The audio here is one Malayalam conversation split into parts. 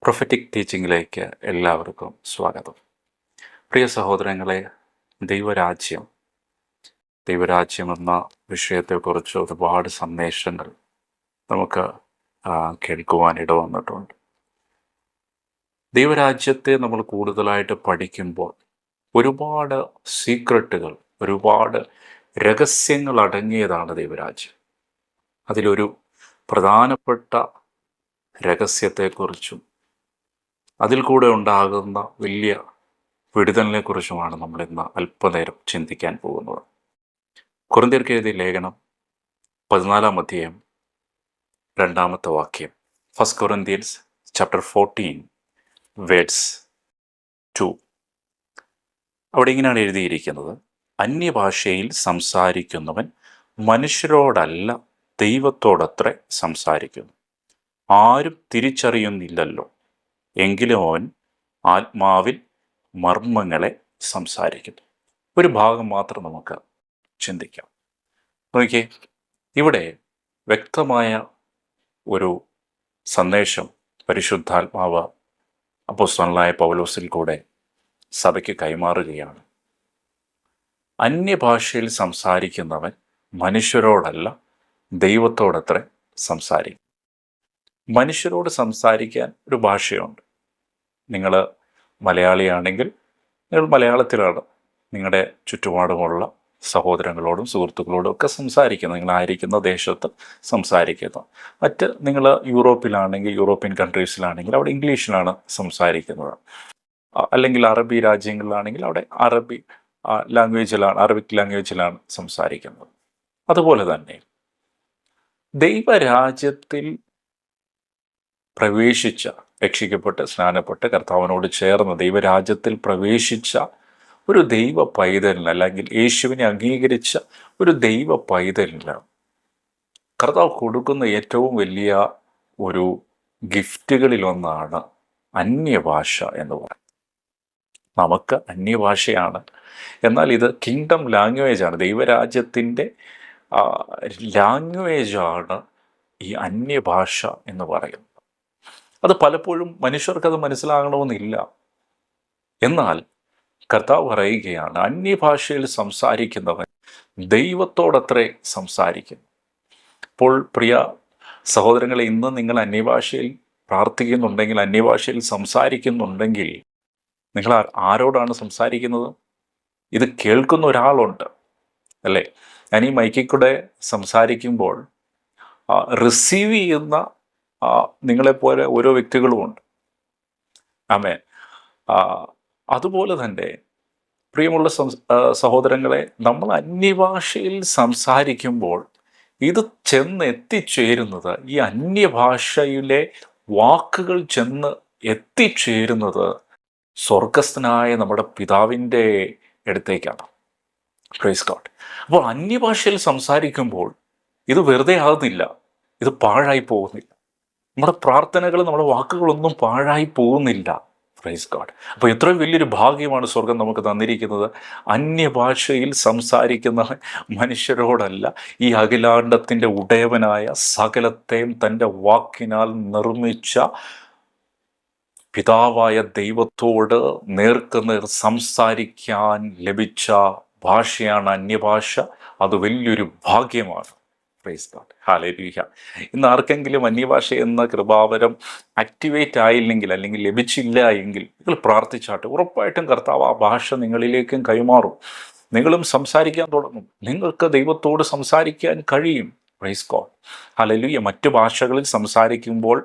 പ്രൊഫറ്റിക് ടീച്ചിങ്ങിലേക്ക് എല്ലാവർക്കും സ്വാഗതം. പ്രിയ സഹോദരങ്ങളെ, ദൈവരാജ്യം എന്ന വിഷയത്തെക്കുറിച്ച് ഒരുപാട് സന്ദേശങ്ങൾ നമുക്ക് കേൾക്കുവാൻ ഇടവന്നിട്ടുണ്ട്. ദൈവരാജ്യത്തെ നമ്മൾ കൂടുതലായിട്ട് പഠിക്കുമ്പോൾ ഒരുപാട് സീക്രട്ടുകൾ, ഒരുപാട് രഹസ്യങ്ങൾ അടങ്ങിയതാണ് ദൈവരാജ്യം. അതിലൊരു പ്രധാനപ്പെട്ട രഹസ്യത്തെക്കുറിച്ചും അതിൽ കൂടെ ഉണ്ടാകുന്ന വലിയ വിടുതലിനെക്കുറിച്ചുമാണ് നമ്മൾ ഇന്ന് അല്പനേരം ചിന്തിക്കാൻ പോകുന്നത്. കൊരിന്ത്യർക്ക് എഴുതിയ ലേഖനം 14-ാം അധ്യായം 2-ാമത്തെ വാക്യം. 1 Corinthians chapter 14 verse 2. അവിടെ ഇങ്ങനെയാണ് എഴുതിയിരിക്കുന്നത്: അന്യഭാഷയിൽ സംസാരിക്കുന്നവൻ മനുഷ്യരോടല്ല, ദൈവത്തോടത്രേ സംസാരിക്കുന്നു. ആരും തിരിച്ചറിയുന്നില്ലല്ലോ, എങ്കിലും അവൻ ആത്മാവിൽ മർമ്മങ്ങളെ സംസാരിക്കുന്നു. ഒരു ഭാഗം മാത്രം നമുക്ക് ചിന്തിക്കാം. നോക്കിയേ, ഇവിടെ വ്യക്തമായ ഒരു സന്ദേശം പരിശുദ്ധാത്മാവ് അപ്പോസ്തലനായ പൗലോസിൽ കൂടെ സഭയ്ക്ക് കൈമാറുകയാണ്. അന്യഭാഷയിൽ സംസാരിക്കുന്നവൻ മനുഷ്യരോടല്ല, ദൈവത്തോടത്രേ സംസാരിക്കും. മനുഷ്യരോട് സംസാരിക്കാൻ ഒരു ഭാഷയുണ്ട്. നിങ്ങൾ മലയാളിയാണെങ്കിൽ നിങ്ങൾ മലയാളത്തിലാണ് നിങ്ങളുടെ ചുറ്റുപാടുമുള്ള സഹോദരങ്ങളോടും സുഹൃത്തുക്കളോടും ഒക്കെ സംസാരിക്കുന്നത്, നിങ്ങളായിരിക്കുന്ന ദേശത്ത് സംസാരിക്കുന്നത്. നിങ്ങൾ യൂറോപ്പിലാണെങ്കിൽ, യൂറോപ്യൻ കൺട്രീസിലാണെങ്കിൽ അവിടെ ഇംഗ്ലീഷിലാണ് സംസാരിക്കുന്നത്. അല്ലെങ്കിൽ അറബി രാജ്യങ്ങളിലാണെങ്കിൽ അവിടെ അറബിക് ലാംഗ്വേജിലാണ് സംസാരിക്കുന്നത്. അതുപോലെ തന്നെ ദൈവരാജ്യത്തിൽ പ്രവേശിച്ച, രക്ഷിക്കപ്പെട്ട് സ്നാനപ്പെട്ട് കർത്താവിനോട് ചേർന്ന് ദൈവരാജ്യത്തിൽ പ്രവേശിച്ച ഒരു ദൈവ പൈതലിന്, അല്ലെങ്കിൽ യേശുവിനെ അംഗീകരിച്ച ഒരു ദൈവ പൈതലിന് കർത്താവ് കൊടുക്കുന്ന ഏറ്റവും വലിയ ഒരു ഗിഫ്റ്റുകളിലൊന്നാണ് അന്യഭാഷ എന്ന് പറയുന്നത്. നമുക്ക് അന്യഭാഷയാണ്, എന്നാൽ ഇത് കിങ്ഡം ലാംഗ്വേജാണ്, ദൈവരാജ്യത്തിൻ്റെ ലാംഗ്വേജാണ് ഈ അന്യഭാഷ എന്ന് പറയുന്നത്. അത് പലപ്പോഴും മനുഷ്യർക്കത് മനസ്സിലാകണമെന്നില്ല. എന്നാൽ കർത്താവ് പറയുകയാണ്, അന്യഭാഷയിൽ സംസാരിക്കുന്നവൻ ദൈവത്തോടത്രേ സംസാരിക്കുന്നു. അപ്പോൾ പ്രിയ സഹോദരങ്ങളെ, ഇന്ന് നിങ്ങൾ അന്യഭാഷയിൽ പ്രാർത്ഥിക്കുന്നുണ്ടെങ്കിൽ, അന്യഭാഷയിൽ സംസാരിക്കുന്നുണ്ടെങ്കിൽ, നിങ്ങൾ ആരോടാണ് സംസാരിക്കുന്നത്? ഇത് കേൾക്കുന്ന ഒരാളുണ്ട്, അല്ലേ? ഞാൻ ഈ മൈക്കിൽ കൂടെ സംസാരിക്കുമ്പോൾ റിസീവ് ചെയ്യുന്ന നിങ്ങളെപ്പോലെ ഓരോ വ്യക്തികളുമുണ്ട്. ആമേൻ. അതുപോലെ തന്നെ പ്രിയമുള്ള സഹോദരങ്ങളെ, നമ്മൾ അന്യഭാഷയിൽ സംസാരിക്കുമ്പോൾ ഇത് ചെന്ന് എത്തിച്ചേരുന്നത്, ഈ അന്യഭാഷയിലെ വാക്കുകൾ ചെന്ന് എത്തിച്ചേരുന്നത് സ്വർഗസ്ഥനായ നമ്മുടെ പിതാവിൻ്റെ അടുത്തേക്കാണ്. Praise God. അപ്പോൾ അന്യഭാഷയിൽ സംസാരിക്കുമ്പോൾ ഇത് വെറുതെ ആകുന്നില്ല, ഇത് പാഴായി പോകുന്നില്ല. നമ്മുടെ പ്രാർത്ഥനകൾ, നമ്മുടെ വാക്കുകളൊന്നും പാഴായി പോകുന്നില്ല. Praise God. അപ്പോൾ എത്രയും വലിയൊരു ഭാഗ്യമാണ് സ്വർഗം നമുക്ക് തന്നിരിക്കുന്നത്. അന്യഭാഷയിൽ സംസാരിക്കുന്ന മനുഷ്യരോടല്ല, ഈ അഖിലാണ്ടത്തിൻ്റെ ഉടയവനായ സകലത്തെയും തൻ്റെ വാക്കിനാൽ നിർമ്മിച്ച പിതാവായ ദൈവത്തോട് നേർക്കുനേർ സംസാരിക്കാൻ ലഭിച്ച ഭാഷയാണ് അന്യഭാഷ. അത് വലിയൊരു ഭാഗ്യമാണ്. Praise God. ഹല്ലേലൂയ. ഇന്ന് ആർക്കെങ്കിലും അന്യഭാഷ എന്ന കൃപാവരം ആക്ടിവേറ്റ് ആയില്ലെങ്കിൽ, അല്ലെങ്കിൽ ലഭിച്ചില്ല എങ്കിൽ, നിങ്ങൾ പ്രാർത്ഥിച്ചാട്ടെ. ഉറപ്പായിട്ടും കർത്താവ് ആ ഭാഷ നിങ്ങളിലേക്കും കൈമാറും. നിങ്ങളും സംസാരിക്കാൻ തുടങ്ങും. നിങ്ങൾക്ക് ദൈവത്തോട് സംസാരിക്കാൻ കഴിയും. Praise God. ഹല്ലേലൂയ. മറ്റു ഭാഷകളിൽ സംസാരിക്കുമ്പോൾ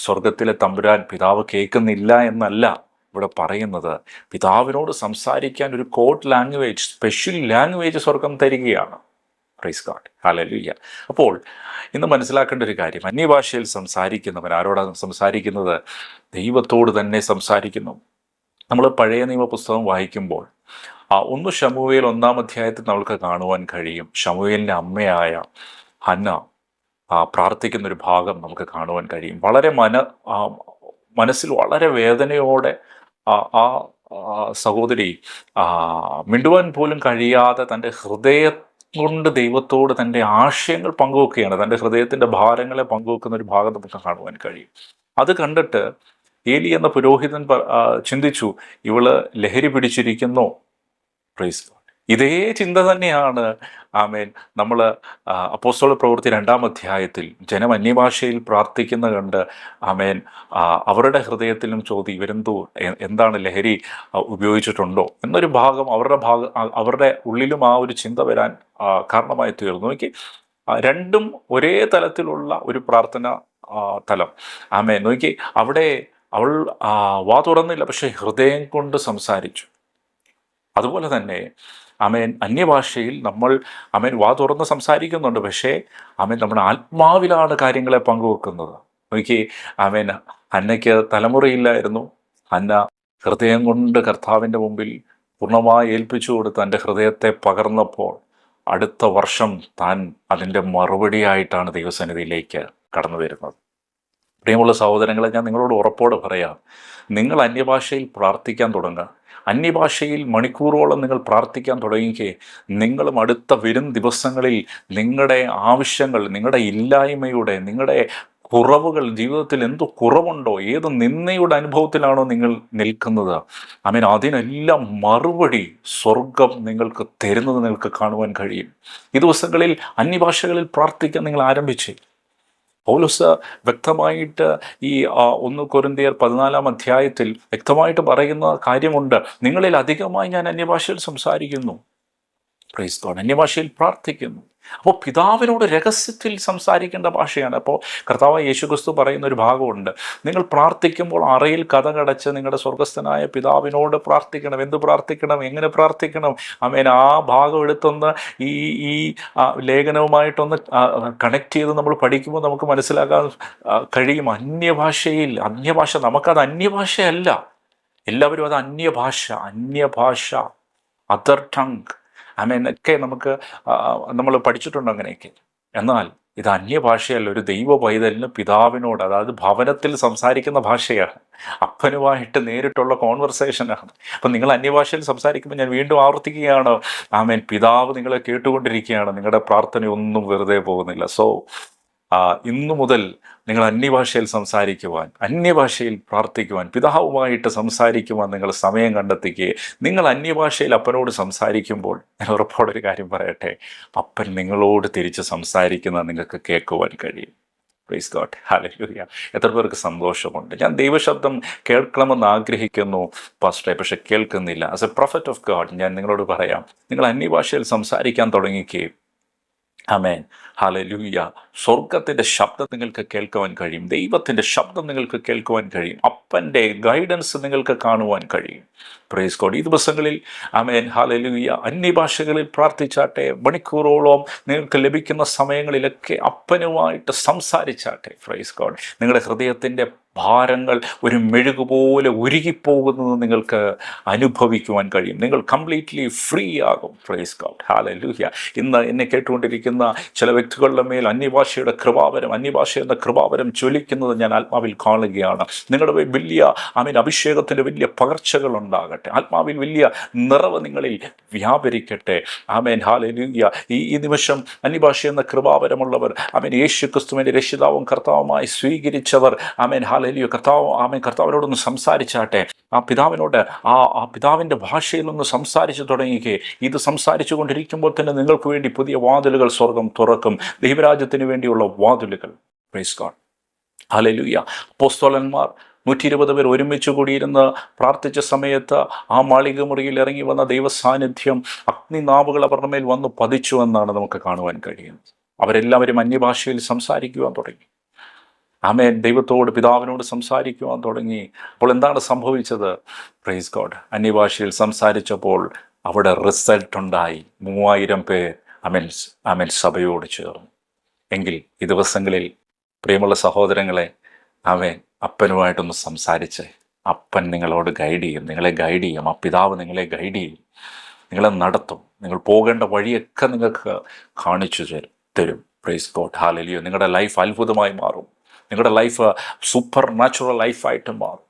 സ്വർഗത്തിലെ തമ്പുരാൻ പിതാവ് കേൾക്കുന്നില്ല എന്നല്ല ഇവിടെ പറയുന്നത്. പിതാവിനോട് സംസാരിക്കാൻ ഒരു കോഡ് ലാംഗ്വേജ്, സ്പെഷ്യൽ ലാംഗ്വേജ് സ്വർഗം തരികയാണ്. Praise God. ഹല്ലേലൂയ. അപ്പോൾ ഇന്ന് മനസ്സിലാക്കേണ്ട ഒരു കാര്യം, അന്യഭാഷയിൽ സംസാരിക്കുന്നവൻ ആരോടാണ് സംസാരിക്കുന്നത്? ദൈവത്തോട് തന്നെ സംസാരിക്കുന്നു. നമ്മൾ പഴയ നിയമ പുസ്തകം വായിക്കുമ്പോൾ 1 ശമൂവേൽ 1-ാം അധ്യായത്തിൽ നമുക്ക് കാണുവാൻ കഴിയും. ശമൂവേലിൻ്റെ അമ്മയായ ഹന്ന പ്രാർത്ഥിക്കുന്നൊരു ഭാഗം നമുക്ക് കാണുവാൻ കഴിയും. വളരെ മനസ്സിൽ വളരെ വേദനയോടെ ആ സഹോദരി മിണ്ടുവാൻ പോലും കഴിയാതെ തൻ്റെ കൊണ്ട് ദൈവത്തോട് തൻ്റെ ആശയങ്ങൾ പങ്കുവെക്കുകയാണ്. തൻ്റെ ഹൃദയത്തിൻ്റെ ഭാരങ്ങളെ പങ്കുവെക്കുന്ന ഒരു ഭാഗം നമുക്ക് കാണുവാൻ കഴിയും. അത് കണ്ടിട്ട് ഏലി എന്ന പുരോഹിതൻ ചിന്തിച്ചു, ഇവള് ലഹരി പിടിച്ചിരിക്കുന്നു. Praise God. ഇതേ ചിന്ത തന്നെയാണ് ആമേൻ നമ്മൾ അപ്പോസ്തല പ്രവൃത്തി 2-ാം അധ്യായത്തിൽ ജനം അന്യഭാഷയിൽ പ്രാർത്ഥിക്കുന്ന കണ്ട് ആമേൻ അവരുടെ ഹൃദയത്തിലും ചോദ്യം, ഇവരെന്തോ എന്താണ് ലഹരി ഉപയോഗിച്ചിട്ടുണ്ടോ എന്നൊരു ഭാഗം അവരുടെ ഉള്ളിലും ആ ഒരു ചിന്ത വരാൻ കാരണമായി തീർന്നു. നോക്കി, രണ്ടും ഒരേ തലത്തിലുള്ള ഒരു പ്രാർത്ഥന തലം. ആമേൻ. നോക്കി, അവിടെ അവൾ വാ തുറന്നില്ല, പക്ഷെ ഹൃദയം കൊണ്ട് സംസാരിച്ചു. അതുപോലെ തന്നെ ആമേൻ അന്യഭാഷയിൽ നമ്മൾ ആമേൻ വാ തുറന്ന് സംസാരിക്കുന്നുണ്ട്, പക്ഷേ ആമേൻ നമ്മുടെ ആത്മാവിലാണ് കാര്യങ്ങളെ പങ്കുവെക്കുന്നത്. നോക്കി, ആമേൻ ഹന്നയ്ക്ക് തലമുറയില്ലായിരുന്നു. ഹന്ന ഹൃദയം കൊണ്ട് കർത്താവിൻ്റെ മുമ്പിൽ പൂർണ്ണമായി ഏൽപ്പിച്ചു കൊടുത്ത് തൻ്റെ ഹൃദയത്തെ പകർന്നപ്പോൾ അടുത്ത വർഷം താൻ അതിൻ്റെ മറുപടിയായിട്ടാണ് ദൈവസന്നിധിയിലേക്ക് കടന്നു വരുന്നത്. പ്രിയമുള്ള സഹോദരങ്ങളെ, ഞാൻ നിങ്ങളോട് ഉറപ്പോടെ പറയാം, നിങ്ങൾ അന്യഭാഷയിൽ പ്രാർത്ഥിക്കാൻ തുടങ്ങുക. അന്യഭാഷയിൽ മണിക്കൂറോളം നിങ്ങൾ പ്രാർത്ഥിക്കാൻ തുടങ്ങിക്കേ, നിങ്ങളും അടുത്ത വരും ദിവസങ്ങളിൽ നിങ്ങളുടെ ആവശ്യങ്ങൾ, നിങ്ങളുടെ ഇല്ലായ്മയുടെ, നിങ്ങളുടെ കുറവുകൾ, ജീവിതത്തിൽ എന്ത് കുറവുണ്ടോ, ഏത് നിന്ദയുടെ അനുഭവത്തിലാണോ നിങ്ങൾ നിൽക്കുന്നത്, ആമേൻ, അതിനെല്ലാം മറുപടി സ്വർഗം നിങ്ങൾക്ക് തരുന്നത് നിങ്ങൾക്ക് കാണുവാൻ കഴിയും. ഈ ദിവസങ്ങളിൽ അന്യഭാഷകളിൽ പ്രാർത്ഥിക്കാൻ നിങ്ങൾ ആരംഭിച്ചേ. പൗലോസ് വ്യക്തമായിട്ട് ഈ 1 കൊരിന്ത്യർ 14-ാം അധ്യായത്തിൽ വ്യക്തമായിട്ട് പറയുന്ന കാര്യമുണ്ട്, നിങ്ങളിൽ അധികമായി ഞാൻ അന്യഭാഷയിൽ സംസാരിക്കുന്നു. Praise God. അന്യഭാഷയിൽ പ്രാർത്ഥിക്കുന്നു. അപ്പോൾ പിതാവിനോട് രഹസ്യത്തിൽ സംസാരിക്കേണ്ട ഭാഷയാണ്. അപ്പോൾ കർത്താവായ യേശുക്രിസ്തു പറയുന്ന ഒരു ഭാഗമുണ്ട്, നിങ്ങൾ പ്രാർത്ഥിക്കുമ്പോൾ അറയിൽ കതകടച്ച് നിങ്ങളുടെ സ്വർഗസ്ഥനായ പിതാവിനോട് പ്രാർത്ഥിക്കണം. എന്ത് പ്രാർത്ഥിക്കണം, എങ്ങനെ പ്രാർത്ഥിക്കണം? ആമേൻ. ആ ഭാഗം എടുത്തൊന്ന് ഈ ലേഖനവുമായിട്ടൊന്ന് കണക്ട് ചെയ്ത് നമ്മൾ പഠിക്കുമ്പോൾ നമുക്ക് മനസ്സിലാക്കാൻ കഴിയും. അന്യഭാഷ നമുക്കത് അന്യഭാഷയല്ല. എല്ലാവരും അത് അന്യഭാഷ, അതർ ടങ്, ആമേൻ ഒക്കെ നമ്മൾ പഠിച്ചിട്ടുണ്ട് അങ്ങനെയൊക്കെ. എന്നാൽ ഇത് അന്യഭാഷയല്ല. ഒരു ദൈവ പൈതലിന് പിതാവിനോട്, അതായത് ഭവനത്തിൽ സംസാരിക്കുന്ന ഭാഷയാണ്, അപ്പനുമായിട്ട് നേരിട്ടുള്ള കോൺവെർസേഷനാണ്. അപ്പം നിങ്ങൾ അന്യഭാഷയിൽ സംസാരിക്കുമ്പോൾ ഞാൻ വീണ്ടും ആവർത്തിക്കുകയാണ്, ആമേൻ, പിതാവ് നിങ്ങളെ കേട്ടുകൊണ്ടിരിക്കുകയാണ്. നിങ്ങളുടെ പ്രാർത്ഥനയൊന്നും വെറുതെ പോകുന്നില്ല. സോ ഇന്നു മുതൽ നിങ്ങൾ അന്യഭാഷയിൽ സംസാരിക്കുവാൻ, അന്യഭാഷയിൽ പ്രാർത്ഥിക്കുവാൻ, പിതാവുമായിട്ട് സംസാരിക്കുവാൻ നിങ്ങൾ സമയം കണ്ടെത്തിക്കുക. നിങ്ങൾ അന്യഭാഷയിൽ അപ്പനോട് സംസാരിക്കുമ്പോൾ ഞാൻ ഉറപ്പോടൊരു കാര്യം പറയട്ടെ, അപ്പൻ നിങ്ങളോട് തിരിച്ച് സംസാരിക്കുന്നത് നിങ്ങൾക്ക് കേൾക്കുവാൻ കഴിയും. Praise God. ഹല്ലേലൂയ. എത്ര പേർക്ക് സന്തോഷമുണ്ട്. ഞാൻ ദൈവശബ്ദം കേൾക്കണമെന്ന് ആഗ്രഹിക്കുന്നു പാസ്റ്ററെ, പക്ഷെ കേൾക്കുന്നില്ല. As A prophet of God ഞാൻ നിങ്ങളോട് പറയാം, നിങ്ങൾ അന്യഭാഷയിൽ സംസാരിക്കാൻ തുടങ്ങിക്കുകയും, ആമേൻ, ഹല്ലേലൂയ, സ്വർഗത്തിൻ്റെ ശബ്ദം നിങ്ങൾക്ക് കേൾക്കുവാൻ കഴിയും. ദൈവത്തിൻ്റെ ശബ്ദം നിങ്ങൾക്ക് കേൾക്കുവാൻ കഴിയും. അപ്പൻ്റെ ഗൈഡൻസ് നിങ്ങൾക്ക് കാണുവാൻ കഴിയും. Praise God. ഈ ദിവസങ്ങളിൽ ആമേൻ, ഹല്ലേലൂയ, അന്യഭാഷകളിൽ പ്രാർത്ഥിച്ചാട്ടെ. മണിക്കൂറോളം നിങ്ങൾക്ക് ലഭിക്കുന്ന സമയങ്ങളിലൊക്കെ അപ്പനുമായിട്ട് സംസാരിച്ചാട്ടെ. Praise God. നിങ്ങളുടെ ഹൃദയത്തിൻ്റെ ഭാരങ്ങൾ ഒരു മെഴുകുപോലെ ഉരുകിപ്പോകുന്നത് നിങ്ങൾക്ക് അനുഭവിക്കുവാൻ കഴിയും. നിങ്ങൾ കംപ്ലീറ്റ്ലി ഫ്രീ ആകും. Praise God. ഹല്ലേലൂയ. ഇന്ന് എന്നെ കേട്ടുകൊണ്ടിരിക്കുന്ന ചില വ്യക്തികളുടെ മേൽ അന്യഭാഷയുടെ കൃപാവരം, അന്യഭാഷ എന്ന കൃപാവരം ജ്വലിക്കുന്നത് ഞാൻ ആത്മാവിൽ കാണുകയാണ്. നിങ്ങളുടെ വലിയ അഭിഷേകത്തിൻ്റെ വലിയ പകർച്ചകൾ ഉണ്ടാകട്ടെ. ആത്മാവിൽ വലിയ നിറവ് നിങ്ങളിൽ വ്യാപരിക്കട്ടെ. ആമേൻ, ഹല്ലേലൂയ. ഈ നിമിഷം അന്യഭാഷ എന്ന കൃപാവരമുള്ളവർ, ആമേൻ, യേശു ക്രിസ്തുവിൻ്റെ രക്ഷിതാവും കർത്താവുമായി സ്വീകരിച്ചവർ, ആമേൻ, ഹല്ലേലൂയ, കർത്താവിനോടൊന്ന് സംസാരിച്ചാട്ടെ. ആ പിതാവിനോട് ആ പിതാവിൻ്റെ ഭാഷയിലൊന്ന് സംസാരിച്ച് തുടങ്ങിക്കേ. ഇത് സംസാരിച്ചു കൊണ്ടിരിക്കുമ്പോൾ തന്നെ നിങ്ങൾക്ക് വേണ്ടി പുതിയ വാതിലുകൾ സ്വർഗം തുറക്കും. ദൈവരാജ്യത്തിന് വേണ്ടിയുള്ള വാതിലുകൾ. Praise God. ഹല്ലേലൂയ. അപ്പോസ്തലന്മാർ 120 പേർ ഒരുമിച്ച് കൂടിയിരുന്ന് പ്രാർത്ഥിച്ച സമയത്ത് ആ മാളിക മുറിയിൽ ഇറങ്ങി വന്ന ദൈവസാന്നിധ്യം അഗ്നിനാവുകൾ അവരുടെ മേൽ വന്ന് പതിച്ചു എന്നാണ് നമുക്ക് കാണുവാൻ കഴിയുന്നത്. അവരെല്ലാവരും അന്യഭാഷയിൽ സംസാരിക്കുവാൻ തുടങ്ങി. ആമേൻ. ദൈവത്തോട്, പിതാവിനോട് സംസാരിക്കുവാൻ തുടങ്ങി. അപ്പോൾ എന്താണ് സംഭവിച്ചത്? Praise God. അന്യഭാഷയിൽ സംസാരിച്ചപ്പോൾ അവിടെ റിസൾട്ട് ഉണ്ടായി. 3000 പേർ ആമേൻ സഭയോട് ചേർന്നു. എങ്കിൽ ഈ ദിവസങ്ങളിൽ പ്രിയമുള്ള സഹോദരങ്ങളെ, ആമേൻ, അപ്പനുമായിട്ടൊന്ന് സംസാരിച്ച്, അപ്പൻ നിങ്ങളോട് ഗൈഡ് ചെയ്യും, നിങ്ങളെ ഗൈഡ് ചെയ്യും. ആ പിതാവ് നിങ്ങളെ ഗൈഡ് ചെയ്യും, നിങ്ങളെ നടത്തും. നിങ്ങൾ പോകേണ്ട വഴിയൊക്കെ നിങ്ങൾക്ക് കാണിച്ചു തരും. Praise God. ഹല്ലേലൂയ. നിങ്ങളുടെ ലൈഫ് അത്ഭുതമായി മാറും. നിങ്ങളുടെ ലൈഫ് സൂപ്പർ നാച്ചുറൽ ലൈഫായിട്ട് മാറും.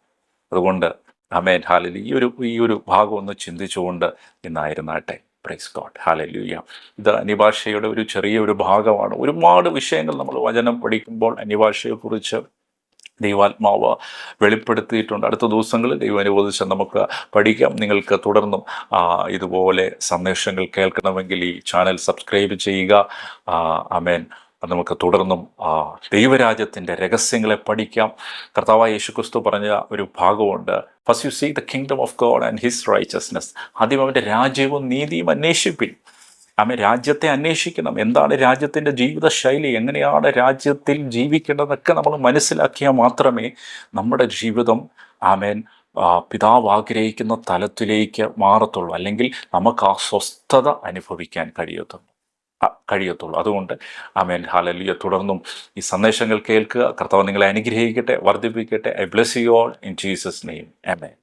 അതുകൊണ്ട് ആമേൻ, ഹല്ലേലൂയ, ഈ ഒരു ഭാഗം ഒന്ന് ചിന്തിച്ചുകൊണ്ട് ഇന്നായിരുന്നാട്ടെ. Praise God. ഹല്ലേലൂയ. ഇത് അന്യഭാഷയുടെ ചെറിയ ഒരു ഭാഗമാണ്. ഒരുപാട് വിഷയങ്ങൾ നമ്മൾ വചനം പഠിക്കുമ്പോൾ അന്യഭാഷയെക്കുറിച്ച് ദൈവാത്മാവ് വെളിപ്പെടുത്തിയിട്ടുണ്ട്. അടുത്ത ദിവസങ്ങളിൽ ദൈവം അനുവദിച്ച് നമുക്ക് പഠിക്കാം. നിങ്ങൾക്ക് തുടർന്നും ഇതുപോലെ സന്ദേശങ്ങൾ കേൾക്കണമെങ്കിൽ ഈ ചാനൽ സബ്സ്ക്രൈബ് ചെയ്യുക. ആമേൻ. നമുക്ക് തുടർന്നും ദൈവരാജ്യത്തിൻ്റെ രഹസ്യങ്ങളെ പഠിക്കാം. കർത്താവായ യേശുക്രിസ്തു പറഞ്ഞ ഒരു ഭാഗമുണ്ട്, first you see the kingdom of God and his righteousness. ആദ്യം അവൻ്റെ രാജ്യവും നീതിയും അന്വേഷിപ്പിൻ. രാജ്യത്തെ അന്വേഷിക്കണം. എന്താണ് രാജ്യത്തിൻ്റെ ജീവിതശൈലി, എങ്ങനെയാണ് രാജ്യത്തിൽ ജീവിക്കേണ്ടതെന്നൊക്കെ നമ്മൾ മനസ്സിലാക്കിയാൽ മാത്രമേ നമ്മുടെ ജീവിതം പിതാവ് ആഗ്രഹിക്കുന്ന തലത്തിലേക്ക് മാറത്തുള്ളൂ. അല്ലെങ്കിൽ നമുക്ക് ആ സ്വസ്ഥത അനുഭവിക്കാൻ കഴിയത്തുള്ളൂ. അതുകൊണ്ട് ഹല്ലേലൂയ. തുടർന്നും ഈ സന്ദേശങ്ങൾ കേൾക്കുക. കർത്താവ് നിങ്ങളെ അനുഗ്രഹിക്കട്ടെ, വർദ്ധിപ്പിക്കട്ടെ. I bless you all in Jesus name. Amen.